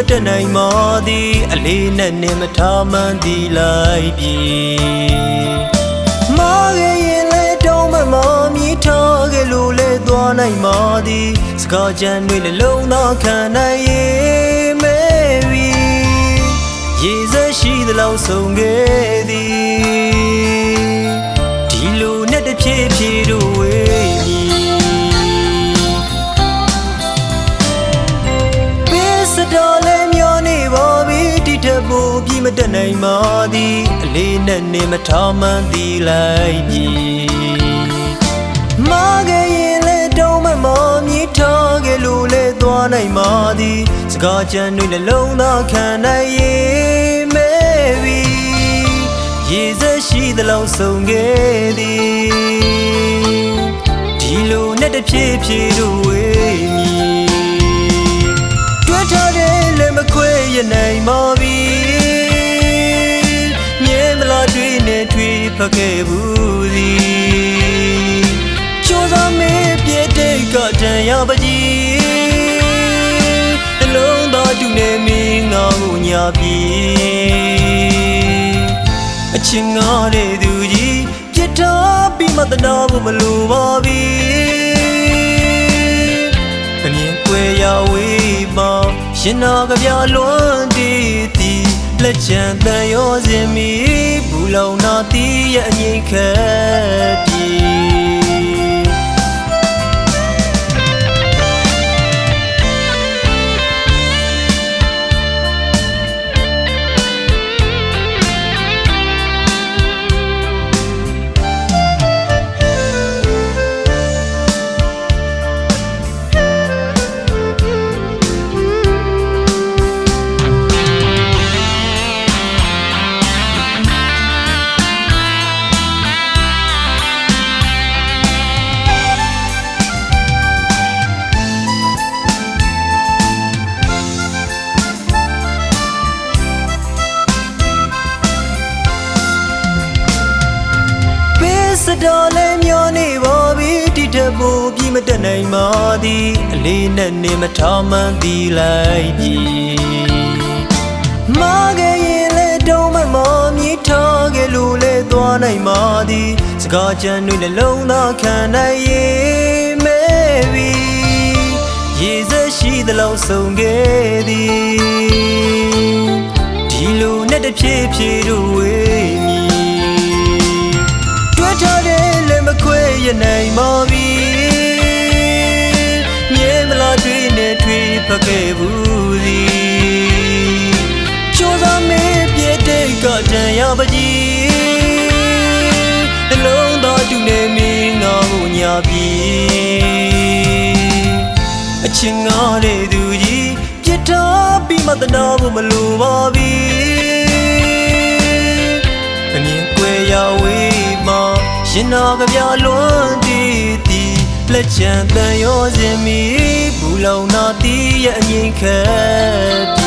တက်နိုင်မှသည်အလေးနဲ့မထားမှန်းသိလိုက်ပြီမာခဲ့ရင်လဲတောင်းမမြည်ထားခဲ့လို့လဲသွားနိုင်မှသည်စကားကြမ်းတွေလည်းလုံးသာခံနိုင်ရဲ့မဲပြီရေစက်ရှိသလောက်ဆုံးခဲ့သည်ဒီလိုနဲ့တဖြည်းဖြည်းတို့ဝေးမည်ပေးစတော်လည်းမျောနေပါပြီတိထက်ဖို့ပြီးမတက်နိုင်မှသည်အလေးနဲ့မထားမှန်းသိလိုက်ပြီမာခဲ့ရင်လဲတောင်းမမြည်ထားခဲ့လို့လဲသွားနိုင်မှသည်စကားကြမ်းတွေလည်းလုံးသာခံနိုင်ရဲ့မဲပြီရေစက်ရှိသလောက်ဆုံးခဲ့သည်ဒီလိုနဲ့တဖြည်းဖြည်းတို့ဝေးမည်တွဲထားတဲ့လည်းမခွဲရနိုင်ပါပြီမြဲမလားတွေးနဲ့ထွေးဖက်ခဲ့ဘူးသည်ချိုးစားမေးပြတဲ့ကတန်ရပါကြီးနှလုံးသားတူနေမင်းငါ့ကိုညာပြီအချင်းငါတဲ့သူကြီးပြစ်ထားပြီးမှတနာဖို့မလိုပါပြီအမြင်ကွယ်ရဝေးမှရင်နာကပြလွန်တည်သည်လက်ချံတန်ရောစင်မီဘူးလောင်နာတီးရဲ့အငိမ့်ခက်ပြီစတော်လည်းမျောနေပါပြီတိထက်ဖို့ပြီးမတက်နိုင်မှသည်အလေးနဲ့မထားမှန်းသိလိုက်ပြီမာခဲ့ရင်လဲတောင်းမမြည်ထားခဲ့လို့လဲသွားနိုင်မှသည်စကားကြမ်းတွေလည်းလုံးသာခံနိုင်ရဲ့မဲပြီရေစက်ရှိသလောက်ဆုံးခဲ့သည်ဒီလိုနဲ့တဖြည်းဖြည်းတို့ဝေးမည်ထားတဲ့လည်းမခွဲရနိုင်ပါပြီမြဲမလားတွေးနဲ့ထွေးဖက်ခဲ့ဘူးသည်ချိုးစားမေးပြတဲ့ကတန်ရပါကြီးနှလုံးသားတူနေမင်းငါ့ကိုညာပြီအချင်းငါတဲ့သူကြီးပြစ်ထားပြီးမှတနာဖို့မလိုပါပြီအမြင်ကွယ်ရဝေးမှရင်နာကပြလွန်တည်သည်လက်ချံတန်ရောစင်မီဘူးလောင်နာတီးရဲ့အငိမ့်ခက်